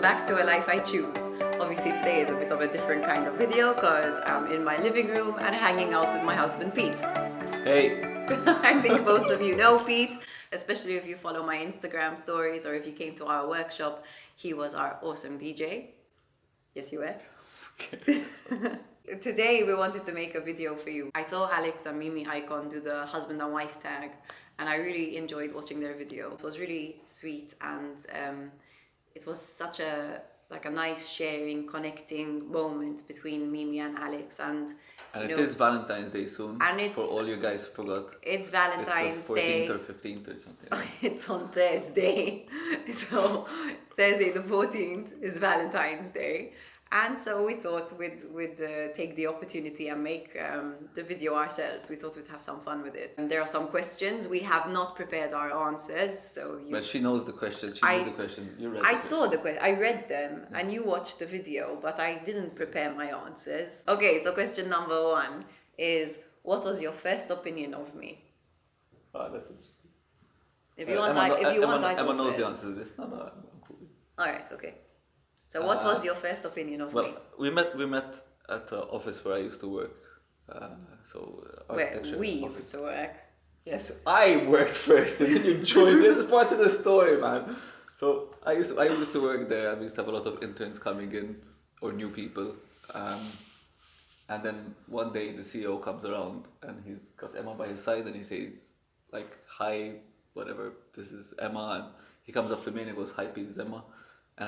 back to A Life I Choose. Obviously today is a bit of a different kind of video because I'm in my living room and hanging out with my husband Pete. Hey! I think most of you know Pete, especially if you follow my Instagram stories or if you came to our workshop. He was our awesome DJ. Yes, you were. Okay. Today we wanted to make a video for you. I saw Alex and Mimi Icon do the husband and wife tag and I really enjoyed watching their video. It was really sweet and it was such a nice sharing, connecting moment between Mimi and Alex. And it is Valentine's Day soon, and for all you guys who forgot. It's Valentine's it's the 14th Day. or 15th or something. It's on Thursday. So Thursday the 14th is Valentine's Day. And so we thought we'd take the opportunity and make the video ourselves. We thought we'd have some fun with it. And there are some questions. We have not prepared our answers, so But she knows the questions. She knew the questions. You read. I saw the questions. I read them, and you watched the video, but I didn't prepare my answers. Okay, so question number 1 is: what was your first opinion of me? Oh, that's interesting. If you want, Emma knows the answer to this. No, I'm cool. All right, okay. So what was your first opinion of me? Well, we met at the office where I used to work. Where we used to work. Yes, I worked first and then you joined. It's part of the story, man. So I used to work there. I used to have a lot of interns coming in or new people. And then one day the CEO comes around and he's got Emma by his side and he says like, "Hi, whatever, this is Emma." And he comes up to me and he goes, "Hi, Pete, this is Emma." And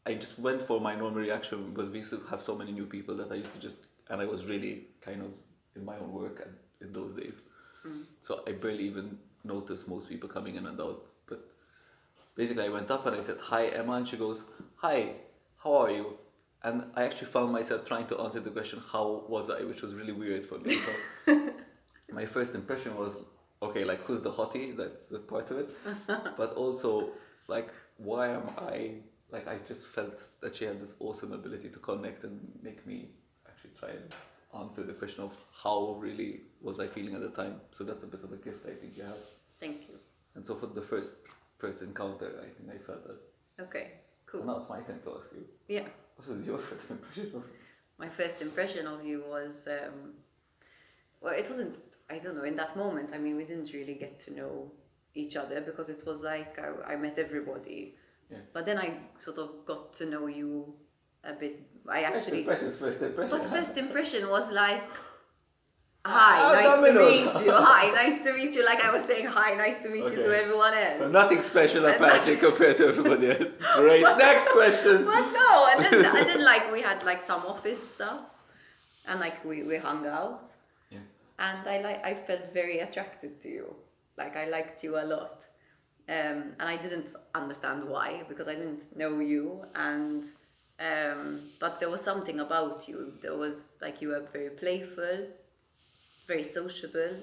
I just went for my normal reaction because we used to have so many new people that I used to and I was really kind of in my own work in those days. So I barely even noticed most people coming in and out. But basically I went up and I said, "Hi, Emma," and she goes, "Hi, how are you?" And I actually found myself trying to answer the question, "How was I?" which was really weird for me. So my first impression was, okay, like who's the hottie? That's the part of it. But also, like, why am I... Like, I just felt that she had this awesome ability to connect and make me actually try and answer the question of how really was I feeling at the time. So that's a bit of a gift I think you have. Thank you. And so for the first encounter, I think I felt that. Okay, cool. And now it's my turn to ask you. Yeah. What was your first impression of me? My first impression of you was, well, it wasn't, I don't know, in that moment, I mean, we didn't really get to know each other because it was like I met everybody. Yeah. But then I sort of got to know you a bit. First impression. But first impression was like, "Hi, nice to meet you. Hi, nice to meet you." Like I was saying, "Hi, nice to meet you" to everyone else. So nothing special apparently compared to everybody else. Great. Next question. But no, and then like we had like some office stuff, and like we hung out. Yeah. And I felt very attracted to you. Like I liked you a lot. And I didn't understand why, because I didn't know you, and but there was something about you. There was like you were very playful, very sociable,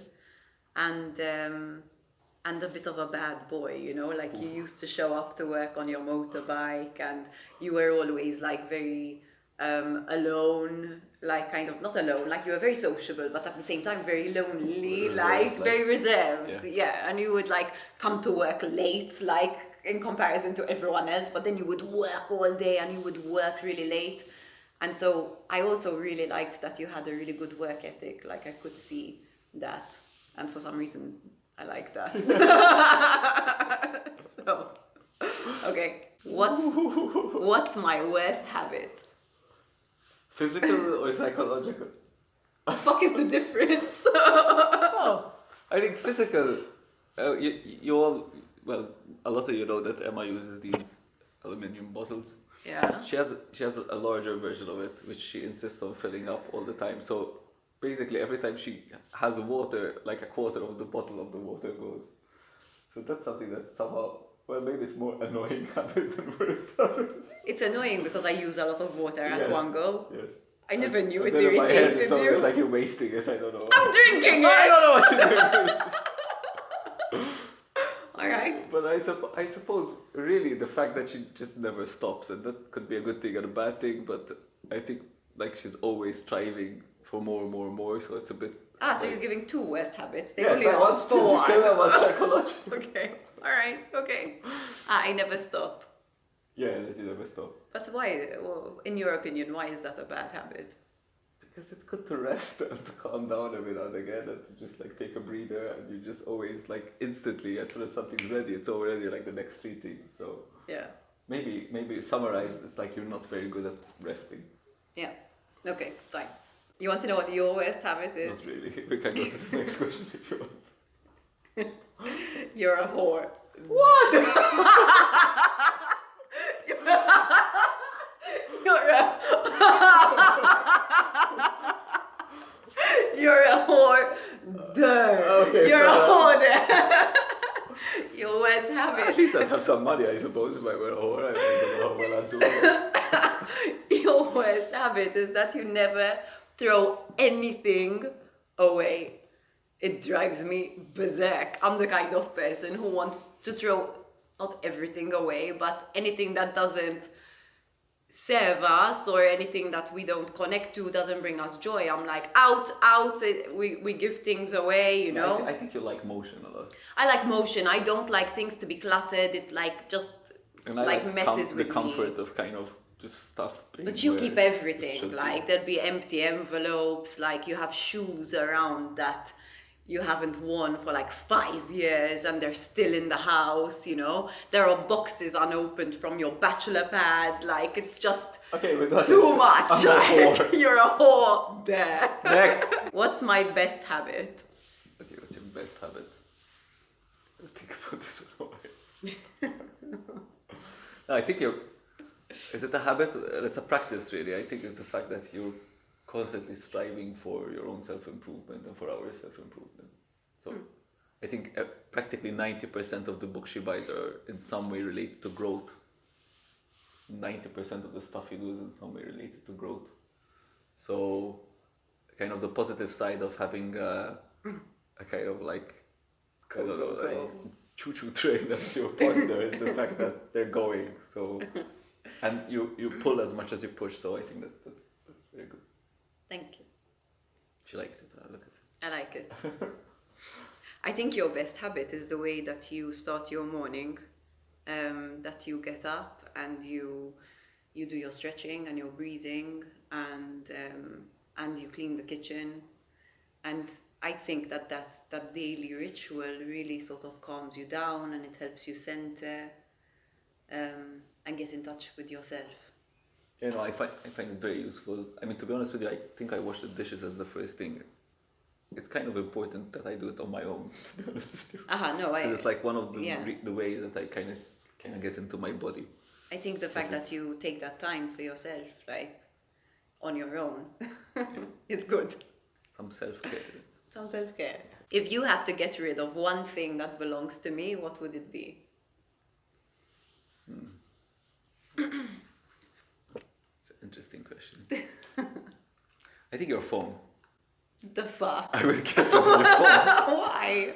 and a bit of a bad boy, you know. Like you used to show up to work on your motorbike, and you were always like very alone, like kind of not alone, like you were very sociable, but at the same time very lonely, like very reserved. Yeah, and you would like come to work late, like in comparison to everyone else, but then you would work all day and you would work really late. And so I also really liked that you had a really good work ethic. Like I could see that, and for some reason I like that. So okay, what's my worst habit? Physical or psychological? The fuck is the difference? Oh, I think physical. You all, well, a lot of you know that Emma uses these aluminium bottles. Yeah. She has a larger version of it, which she insists on filling up all the time. So basically, every time she has water, like a quarter of the bottle of the water goes. So that's something that somehow, well, maybe it's more annoying habit than worst habit. It's annoying because I use a lot of water at one go. Yes. I never knew it in my head, irritated it's always like you're wasting it. I don't know. I'm drinking it. I don't know what you're doing. All right. But I suppose really the fact that she just never stops, and that could be a good thing and a bad thing. But I think like she's always striving for more. So it's a bit. So you're giving 2 worst habits. They yes, only ask for 1. Physical and one psychological. Okay. All right. Okay. I never stop. Yeah, you never stop. But why, well, in your opinion, why is that a bad habit? Because it's good to rest and to calm down every now and again and to just like take a breather, and you just always like instantly, as soon as something's ready, it's already like the next three things. So Yeah. maybe summarized, it's like you're not very good at resting. Yeah. Okay, fine. You want to know what your worst habit is? Not really. We can go to the next question if you want. You're a whore. What? You're a You're a whore. Okay, You're a fair whore. You always have At it. least I'd have some money, I suppose, if I were a whore. I don't know how well I'd do it. Your worst habit is that you never throw anything away. It drives me berserk. I'm the kind of person who wants to throw not everything away, but anything that doesn't serve us or anything that we don't connect to, doesn't bring us joy. I'm like, out. We give things away, you know. I think you like motion a lot. I like motion. I don't like things to be cluttered. It like just And I like messes the with comfort me. of kind of just stuff. But you where keep it everything. should be. Like there'd be empty envelopes. Like you have shoes around that you haven't worn for like 5 years and they're still in the house, you know. There are boxes unopened from your bachelor pad. Like it's just Okay, we're not too much. I'm a whore. You're a whore there. Next. What's my best habit? Okay, what's your best habit? I'll think about this one. No, I think is it a habit? It's a practice, really. I think it's the fact that you're constantly striving for your own self-improvement and for our self-improvement. So I think practically 90% of the books she buys are in some way related to growth. 90% of the stuff you do is in some way related to growth. So kind of the positive side of having a kind of like, I don't know, like choo-choo train as your partner is the fact that they're going. So, and you pull as much as you push. So I think that's very good. Thank you. She liked it. Look at it. I like it. I think your best habit is the way that you start your morning, that you get up and you do your stretching and your breathing and you clean the kitchen. And I think that daily ritual really sort of calms you down and it helps you center and get in touch with yourself. You know, I find it very useful. I mean, to be honest with you, I think I wash the dishes as the first thing. It's kind of important that I do it on my own, to be honest with you. No, It's like one of the, yeah. The ways that I kind of get into my body. I think the fact that you take that time for yourself, like on your own, is good. Some self-care. Some self-care. If you had to get rid of one thing that belongs to me, what would it be? It's an interesting question. I think your phone. The fuck? I would get rid of your phone. Why?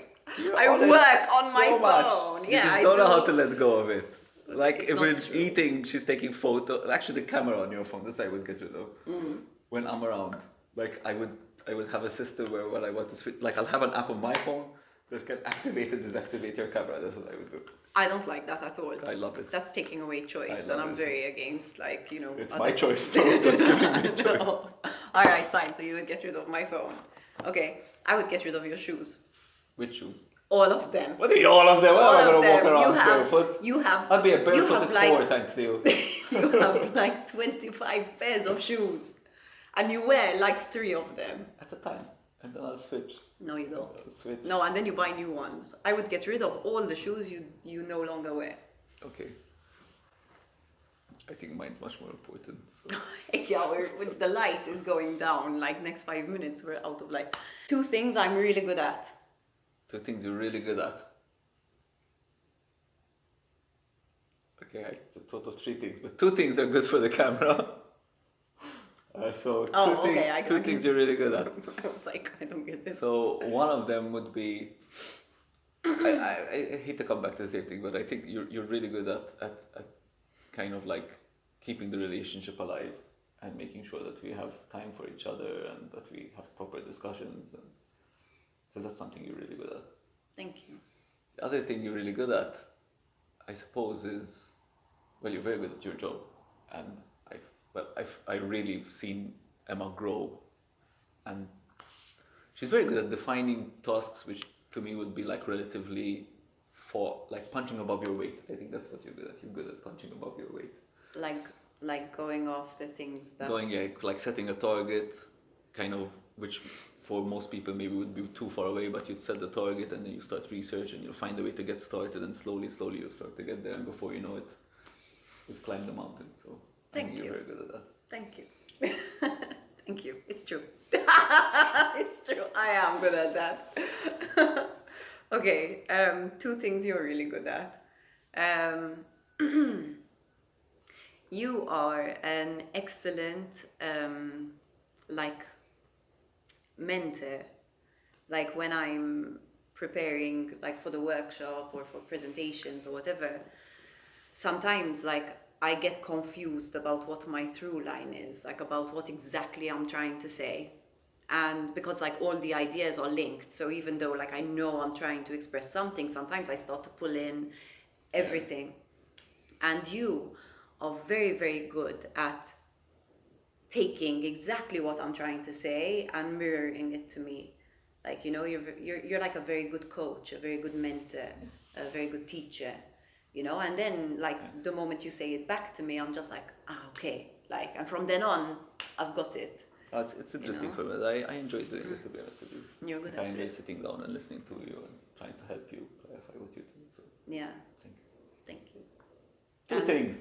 I work on my phone. You Yeah, just I don't do. know how to let go of it. Like It's if not we're true. eating, she's taking photo. Actually, the camera on your phone. This I would get rid of. When I'm around, like I would have a system where when I want to switch, like I'll have an app on my phone that can activate and deactivate your camera. That's what I would do. I don't like that at all. I love it. That's taking away choice, I and love I'm it. very against, like, you know. It's other- my choice, so it's not giving me choice. No. All right, fine. So you would get rid of my phone. Okay, I would get rid of your shoes. Which shoes? All of them. What do you mean all of them? All I'm of gonna walk them. around You have. barefoot. You have. I'll be a you barefooted have, like, whore, thanks to you. You have like 25 pairs of shoes, and you wear like 3 of them. At a time, and then I'll switch. No, you don't. I'll switch. No, and then you buy new ones. I would get rid of all the shoes you no longer wear. Okay. I think mine's much more important. So. Yeah, when the light is going down, like next 5 minutes, we're out of light. 2 things I'm really good at. 2 things you're really good at. Okay, I thought of 3 things, but 2 things are good for the camera. So two things you're really good at. I was like, I don't get this. So one of them would be, I hate to come back to the same thing, but I think you're really good at kind of like keeping the relationship alive and making sure that we have time for each other and that we have proper discussions. And so that's something you're really good at. Thank you. The other thing you're really good at, I suppose, is well, you're very good at your job, and I really seen Emma grow, and she's very good at defining tasks which to me would be like relatively for like punching above your weight. I think that's what you're good at. You're good at punching above your weight. Like going after things that Like setting a target, kind of, which for most people maybe would be too far away, but you'd set the target and then you start research and you'll find a way to get started, and slowly you'll start to get there, and before you know it, you've climbed the mountain. So I think you're very good at that. Thank you. Thank you. It's true. It's true. I am good at that. Okay, 2 things you're really good at. You are an excellent like mentor. Like when I'm preparing like for the workshop or for presentations or whatever, sometimes like I get confused about what my through line is, like about what exactly I'm trying to say. And because like all the ideas are linked, so even though like I know I'm trying to express something, sometimes I start to pull in everything. And you are very, very good at taking exactly what I'm trying to say and mirroring it to me. Like, you know, you're like a very good coach, a very good mentor, a very good teacher, you know. And then like the moment you say it back to me, I'm just like, okay, like, and from then on I've got it. It's interesting for me. I enjoy doing it, to be honest with you. You're good at it. I enjoy sitting down and listening to you and trying to help you clarify what you're doing. So yeah, thank you. Two things.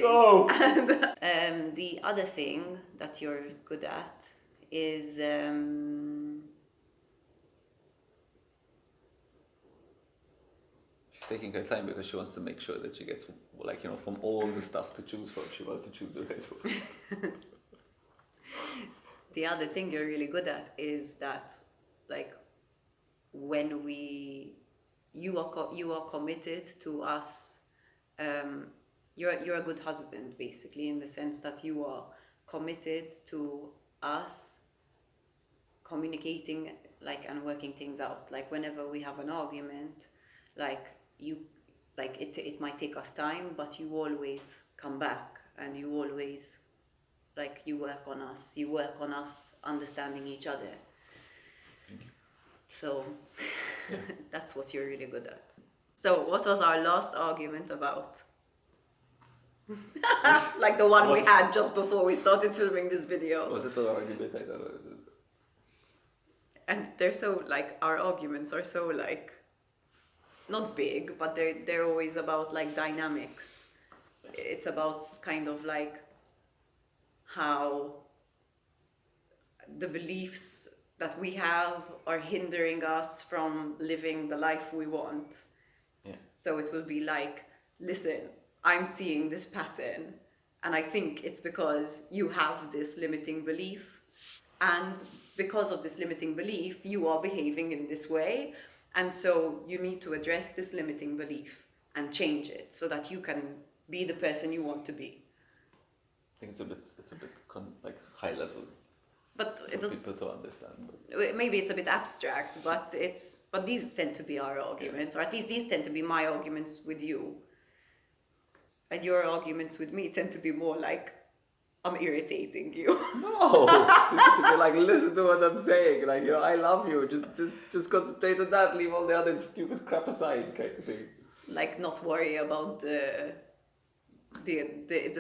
Oh! And the other thing that you're good at is she's taking her time because she wants to make sure that she gets, like, you know, from all the stuff to choose from, she wants to choose the right one. The other thing you're really good at is that, like, when you are committed to us. You're a good husband, basically, in the sense that you are committed to us communicating, like, and working things out. Like, whenever we have an argument, like, it might take us time, but you always come back, and you always, like, you work on us understanding each other. So that's what you're really good at. So what was our last argument about? Like the one we had just before we started filming this video. Was it an argument? I don't know. And they're so, like, our arguments are so, like, not big, but they're always about, like, dynamics. It's about kind of like how the beliefs that we have are hindering us from living the life we want. Yeah. So it will be like, listen, I'm seeing this pattern, and I think it's because you have this limiting belief, and because of this limiting belief, you are behaving in this way, and so you need to address this limiting belief and change it so that you can be the person you want to be. I think it's a bit like high level. But it for does, people to understand. But maybe it's a bit abstract, but these tend to be our arguments, or at least these tend to be my arguments with you. And your arguments with me tend to be more like, I'm irritating you. no, like, listen to what I'm saying. Like, you know, I love you. Just concentrate on that. Leave all the other stupid crap aside, kind of thing. Like, not worry about the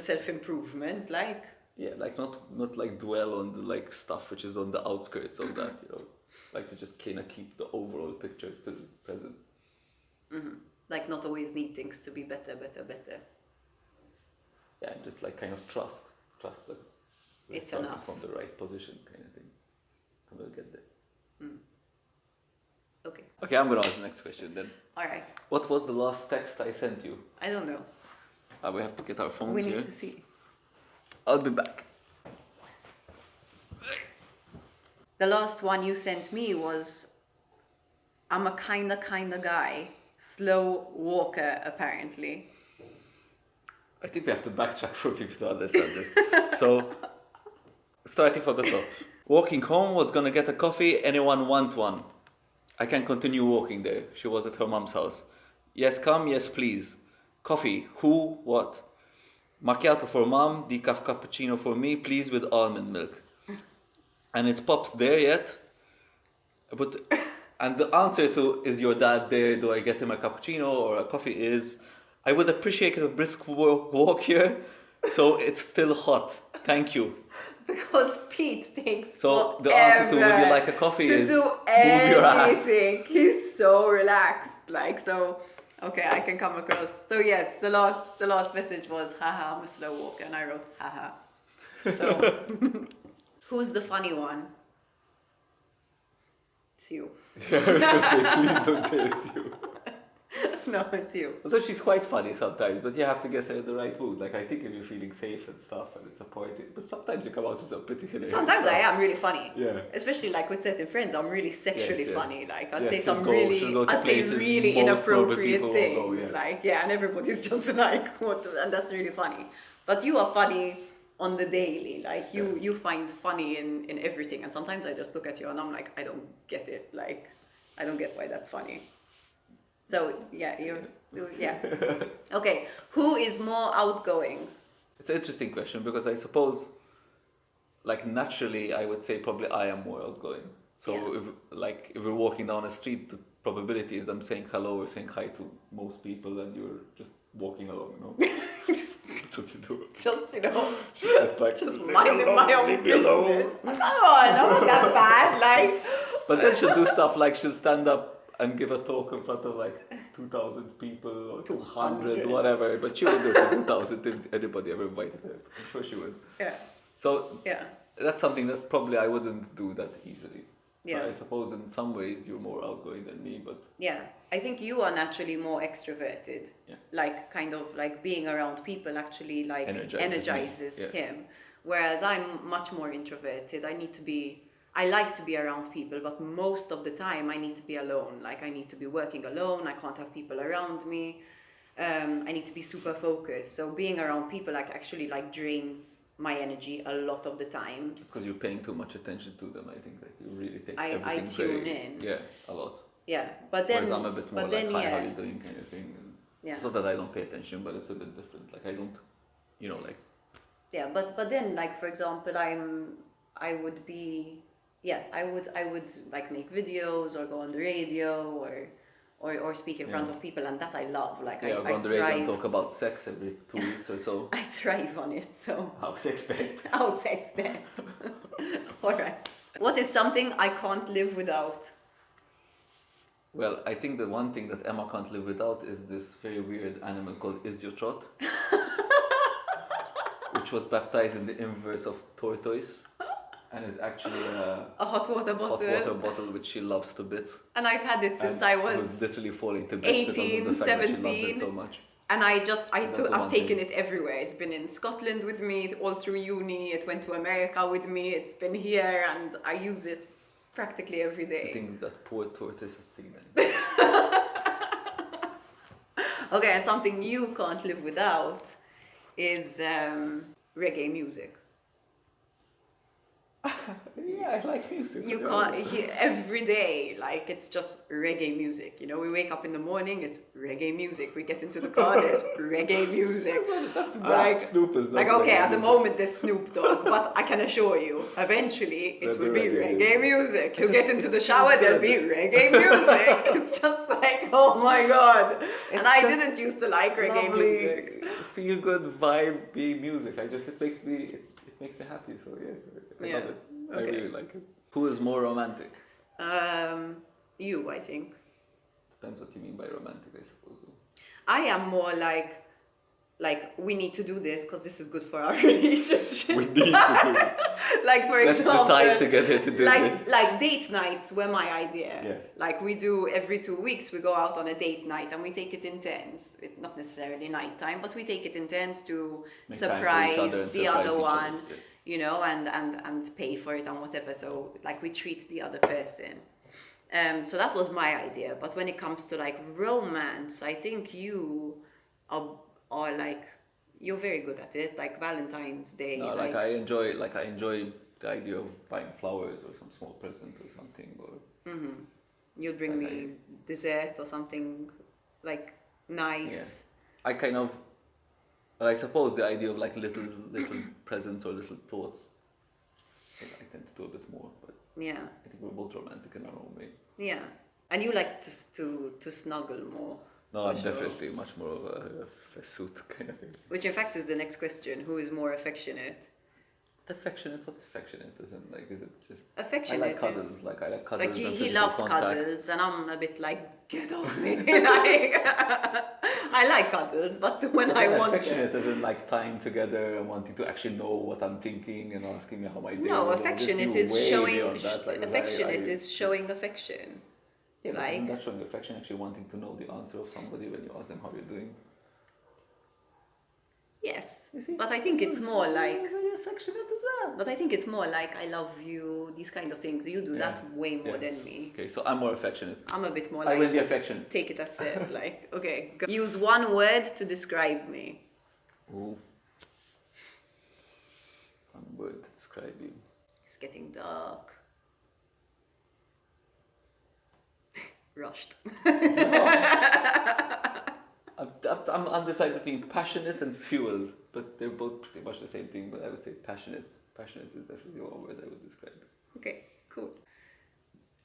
self-improvement, like. Yeah, like not like dwell on the like stuff which is on the outskirts of that, you know. Like to just kind of keep the overall picture still present. Mm-hmm. Like, not always need things to be better. Yeah, and just like kind of trust that we're It's starting enough. from the right position, kind of thing, and we'll get there. Okay. Okay, I'm gonna ask the next question then. All right. What was the last text I sent you? I don't know. We have to get our phones We here. need to see. I'll be back. The last one you sent me was, I'm a kinda guy. Slow walker, apparently. I think we have to backtrack for people to understand this. So, starting from the top. Walking home, was gonna get a coffee. Anyone want one? I can continue walking there. She was at her mom's house. Yes, come. Yes, please. Coffee. Who? What? Macchiato for mom, decaf cappuccino for me, please with almond milk. And it's pops there yet? But and the answer to is your dad there? Do I get him a cappuccino or a coffee? Is I would appreciate a brisk walk here, so it's still hot. Thank you. Because Pete takes So the answer to would you like a coffee to is do move your ass. anything. He's so relaxed. Like, so okay, I can come across. So yes, the last message was haha, I'm a slow walker, and I wrote haha. So who's the funny one? It's you. Yeah, I was gonna say, please don't say it's you. No, it's you. Although she's quite funny sometimes, but you have to get her in the right mood. Like I think if you're feeling safe and stuff and it's a party, but sometimes you come out as a pretty hilarious. Sometimes I am really funny. Yeah. Especially like with certain friends, I'm really sexually Yes, yeah. funny. Like I Yeah, say she'll some go- she'll go to I say places really most normal inappropriate people things. won't go, yeah. Like and everybody's just like what, and that's really funny. But you are funny on the daily. Like you find funny in everything. And sometimes I just look at you and I'm like, I don't get it. Like I don't get why that's funny. So yeah, yeah. Okay, who is more outgoing? It's an interesting question because I suppose, like naturally, I would say probably I am more outgoing. So if we're walking down a street, the probability is I'm saying hello or saying hi to most people, and you're just walking along. You know, that's what you do. Just She's just like minding my own business. Come on, I'm not that bad. Like, But then she'll do stuff like she'll stand up and give a talk in front of like 2,000 people or 200, whatever. But she would do it for 2,000 if anybody ever invited her. I'm sure she would. yeah, So yeah, that's something that probably I wouldn't do that easily. yeah. So I suppose in some ways you're more outgoing than me, but Yeah, I think you are naturally more extroverted. Yeah. Like kind of like being around people actually like Energizes me. Yeah. him. Whereas I'm much more introverted. I like to be around people, but most of the time I need to be alone. Like I need to be working alone. I can't have people around me. I need to be super focused. So being around people like actually like drains my energy a lot of the time. it's because you're paying too much attention to them. I think that you really take I everything tune very, in. Yeah, a lot. Yeah, but then Whereas I'm a bit more but like, then hi, how you yes. doing kind of thing. And Yeah. It's not that I don't pay attention, but it's a bit different. Like I don't, like Yeah, but then like for example, I would be I would like make videos or go on the radio or speak in front of people, and that I love. Like yeah, I go on the radio and thrive. talk about sex every 2 weeks or so. I thrive on it. So How's expect? how's sex bad? All right. What is something I can't live without? Well, I think the one thing that Emma can't live without is this very weird animal called Isyotrot, which was baptized in the inverse of tortoise, and is actually A hot water bottle. hot water bottle which she loves to bits. And I've had it since And I was literally falling to bits because of 18, the fact that she loves 17. it so much. And That's the I've one taken thing. it everywhere. It's been in Scotland with me all through uni. It went to America with me. It's been here, and I use it practically every The day. things that poor tortoise has seen. Okay, and something you can't live without is reggae music. Yeah, I like music. You can't every day, like it's just reggae music. You know, we wake up in the morning, it's reggae music. We get into the car, there's reggae music. That's Like- Snoop is not Like okay, reggae at the music. moment there's Snoop Dogg, but I can assure you, eventually it There'll will be be reggae reggae music. You It get just- into it the feels shower, there'll good. be reggae music. It's just like, oh my god. And I just didn't used to like reggae music. feel good vibe music. It makes me happy. So yes, I Yeah, love it. I okay. really like it. Who is more romantic? You, I think. Depends what you mean by romantic, I suppose. Though. I am more like we need to do this because this is good for our relationship. We need to do it. Like for Let's example, decide together to do like this. like date nights were my idea. Yeah. Like we do every 2 weeks, we go out on a date night and we take it intense. Not necessarily nighttime, but we take it intense to Make time for each surprise other and the surprise other each other, one, yeah. you know, and pay for it and whatever. So like we treat the other person. So that was my idea. But when it comes to like romance, I think you are like you're very good at it. Like Valentine's Day. No, I enjoy the idea of buying flowers or some small present or something. Or You'll bring Like me dessert or something like nice. Yeah. I kind of But I suppose the idea of like little presents or little thoughts, I tend to do a bit more. But Yeah. I think we're both romantic in our own way. Yeah. And you like to snuggle more. No, for I'm sure. definitely much more of a suit kind of thing. Which in fact is the next question. Who is more affectionate? Affectionate? What's affectionate? Is it just... Affectionate I like cuddles. is... Like I like cuddles Like and he physical loves contact. cuddles and I'm a bit like, get off me. Like, I like cuddles, but when I want affectionate them. isn't like time together and wanting to actually know what I'm thinking and asking me how my day No, was. affectionate is showing... affectionate is showing affection. Yeah, but like... isn't that showing affection actually wanting to know the answer of somebody when you ask them how you're doing? Yes, You see? but I think it's more like... Very affectionate as well. But I think it's more like I love you, these kind of things. You do that way more Yeah. than me. Okay, so I'm more affectionate. I'm a bit more I like... win the affection. Take it as it, like, okay. Go. Use one word to describe me. Ooh. One word to describe you. It's getting dark. Rushed. I'm undecided between passionate and fueled, but they're both pretty much the same thing, but I would say passionate. Passionate is definitely one word I would describe. Okay, cool.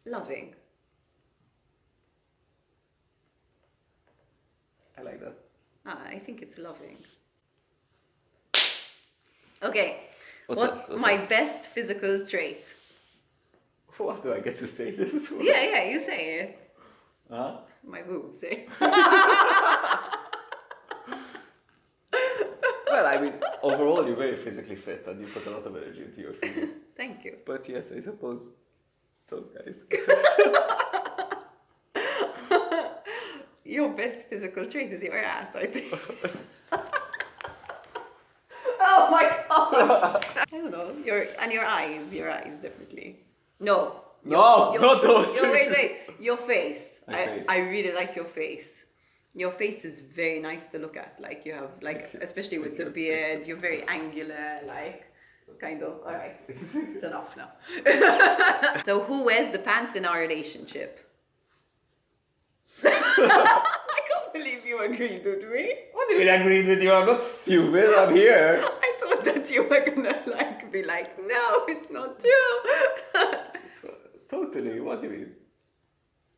Loving. I like that. I think it's loving. Okay, What's my that? best physical trait? For what do I get to say this? Yeah, you say it. Huh? My boobs, eh? Well, I mean, overall you're very physically fit and you put a lot of energy into your physique. Thank you. But yes, I suppose those guys. Your best physical trait is your ass, I think. Oh my god! I don't know. Your eyes definitely. No. Not those two. Wait. Your face. My face. I really like your face. Your face is very nice to look at. Like you have, like, especially with the beard, you're very angular, like, kind of. All right, it's enough now. So who wears the pants in our relationship? I can't believe you agreed with me. What do you mean I agreed with you? I'm not stupid, I'm here. I thought that you were gonna like be like, no, it's not true. Totally, what do you mean?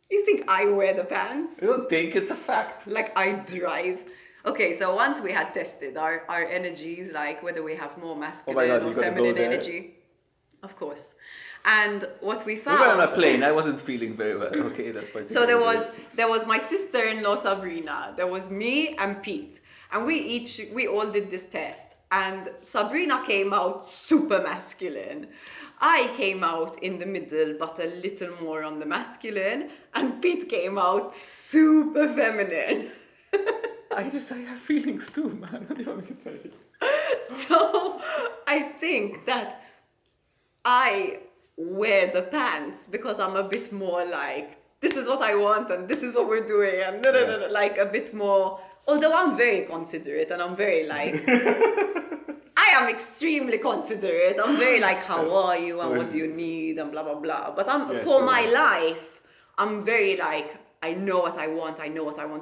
You think I wear the pants? I don't think it's a fact. Like I drive. Okay, so once we had tested our energies, like whether we have more masculine God, or you gotta feminine go there. energy. Of course. And what we We found... were on a plane, I wasn't feeling very well, okay, that particular So day. there was my sister-in-law Sabrina, there was me and Pete, and we all did this test, and Sabrina came out super masculine. I came out in the middle, but a little more on the masculine, and Pete came out super feminine. I have feelings too, man. What do you want me to tell you? So I think that I wear the pants because I'm a bit more like, this is what I want and this is what we're doing, and like a bit more, although I'm very considerate and I'm very like, I am extremely considerate. I'm very like, how are you and what do you need and blah blah blah. But for my life, I'm very like, I know what I want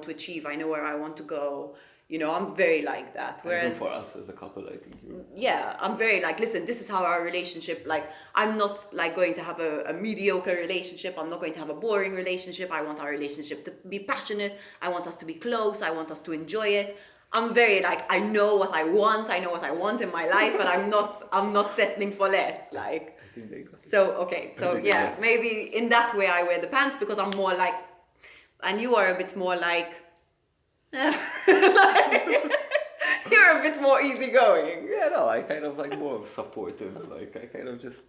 to achieve, I know where I want to go. You know, I'm very like that. Whereas Even for us as a couple, I think you. Yeah, I'm very like, listen, this is how our relationship, like, I'm not like going to have a mediocre relationship. I'm not going to have a boring relationship. I want our relationship to be passionate. I want us to be close. I want us to enjoy it. I'm very like, I know what I want in my life, and I'm not settling for less. Like, I think they got it. so okay, so yeah, maybe in that way I wear the pants because I'm more like, and you are a bit more like, like, you're a bit more easygoing. Yeah, no, I kind of like more supportive. Like, I kind of just.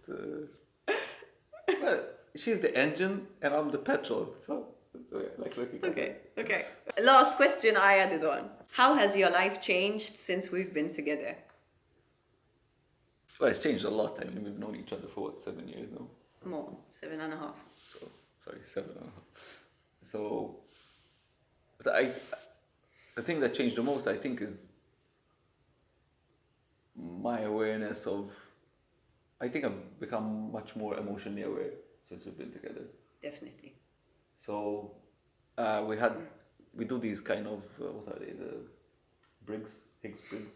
Well, she's the engine and I'm the petrol, so yeah, like looking. Okay. Last question I added on. How has your life changed since we've been together? Well, it's changed a lot. I mean, we've known each other for what, 7 years now? More, 7.5. So, sorry, 7.5. So, but the thing that changed the most, I think, is my awareness of. I think I've become much more emotionally aware since we've been together. Definitely. So, we do these kind of what are they? The Briggs Higgs-Briggs.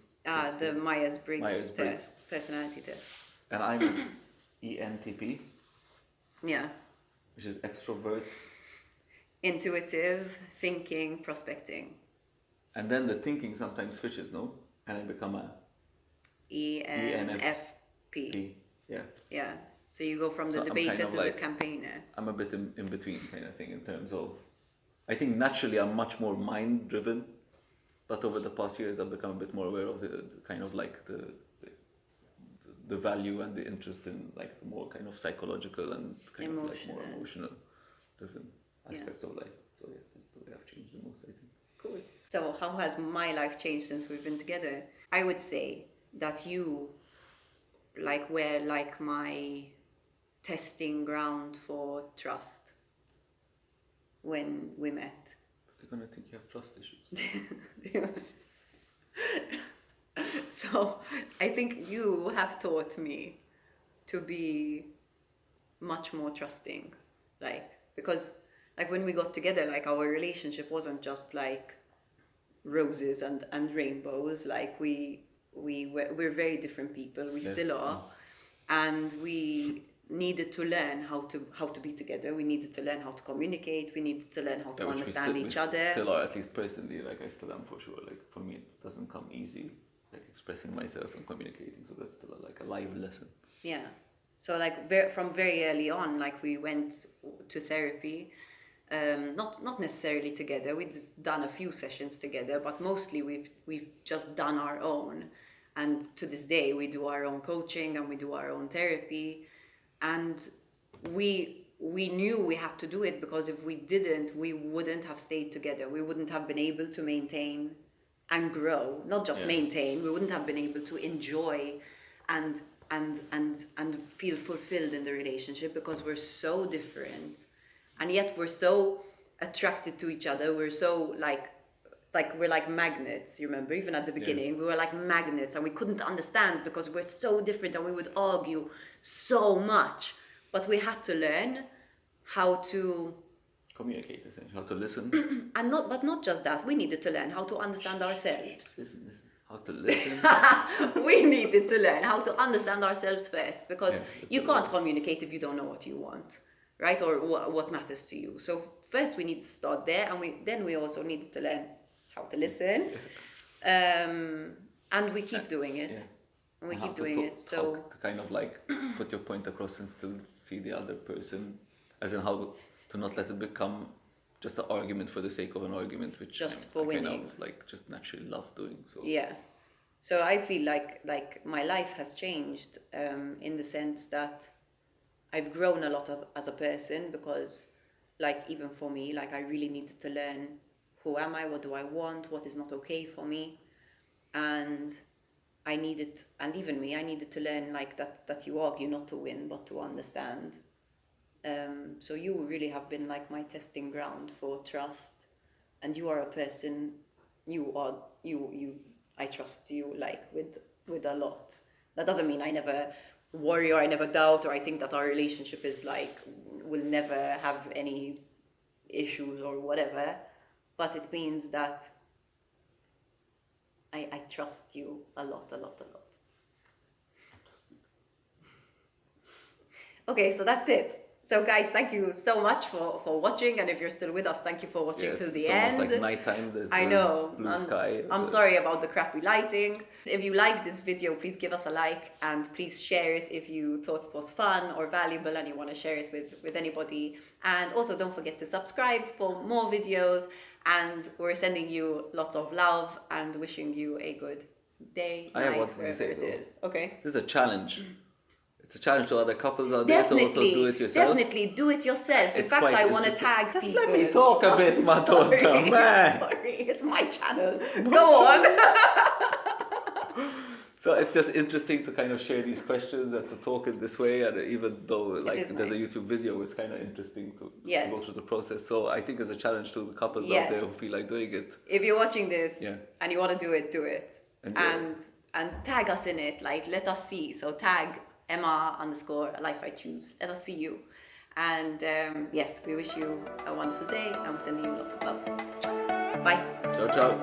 The Myers-Briggs Myers-Briggs. test, personality test. And I'm an ENTP, Yeah. which is extrovert. Intuitive, thinking, prospecting. And then the thinking sometimes switches, no? And I become a ENFP. Yeah. Yeah. So you go from the So I'm debater kind of to like- the campaigner. I'm a bit in between kind of thing in terms of, I think naturally I'm much more mind driven, but over the past years I've become a bit more aware of the kind of like the value and the interest in like the more kind of psychological and kind of like more emotional driven aspects of life. So yeah, that's the way I've changed the most, I think. Cool. So how has my life changed since we've been together? I would say that you like were like my testing ground for trust when we met. But they're gonna think you have trust issues. So I think you have taught me to be much more trusting, like, because like when we got together, like our relationship wasn't just like roses and rainbows. Like we're very different people. We still are, and we needed to learn how to be together. We needed to learn how to communicate. We needed to learn how to understand each other. Still are, at least personally, like I still am for sure. Like for me, it doesn't come easy, like expressing myself and communicating. So that's still like a live lesson. Yeah. So like from very early on, like we went to therapy. Not necessarily together. We've done a few sessions together, but mostly we've just done our own. And to this day, we do our own coaching and we do our own therapy. And we knew we had to do it, because if we didn't, we wouldn't have stayed together. We wouldn't have been able to maintain and grow. Not just maintain. We wouldn't have been able to enjoy and feel fulfilled in the relationship, because we're so different. And yet we're so attracted to each other. We're so like we're like magnets. You remember, even at the beginning, we were like magnets, and we couldn't understand because we're so different, and we would argue so much. But we had to learn how to communicate, essentially, how to listen. And not just that. We needed to learn how to understand ourselves. Listen. How to listen. We needed to learn how to understand ourselves first, because you can't right. communicate if you don't know what you want, right? Or what matters to you. So first we need to start there, and we also needed to learn how to listen, and we keep doing it. And we keep doing it. So to kind of like put your point across and still see the other person, as in how to not let it become just an argument for the sake of an argument, which just for winning, kind of like just naturally love doing. So yeah. So I feel like my life has changed in the sense that I've grown a lot as a person, because like even for me, like I really needed to learn, who am I, what do I want, what is not okay for me, and I needed to learn like that you argue not to win but to understand. So you really have been like my testing ground for trust, and you are a person, I trust you like with a lot. That doesn't mean I never worry or I never doubt or I think that our relationship is like will never have any issues or whatever, but it means that I trust you a lot. Okay, so that's it. So guys, thank you so much for watching, and if you're still with us, thank you for watching till the end. It's almost like nighttime. There's blue sky. I'm sorry about the crappy lighting. If you like this video, please give us a like, and please share it if you thought it was fun or valuable and you want to share it with anybody. And also don't forget to subscribe for more videos, and we're sending you lots of love and wishing you a good day, night, wherever it is. Okay. This is a challenge. It's a challenge to other couples out there to also do it yourself. Definitely do it yourself. In fact, I want to tag people. Just let me talk a bit, Madonna, man. Sorry, it's my channel. Go on. So it's just interesting to kind of share these questions and to talk in this way, and even though like there's a YouTube video, it's kind of interesting to go through the process. So I think it's a challenge to the couples out there who feel like doing it. If you're watching this and you want to do it, do it. And tag us in it. Like, let us see. So tag Emma_life I choose. Let us see you. And yes, we wish you a wonderful day, and we're sending you lots of love. Bye. Ciao, ciao.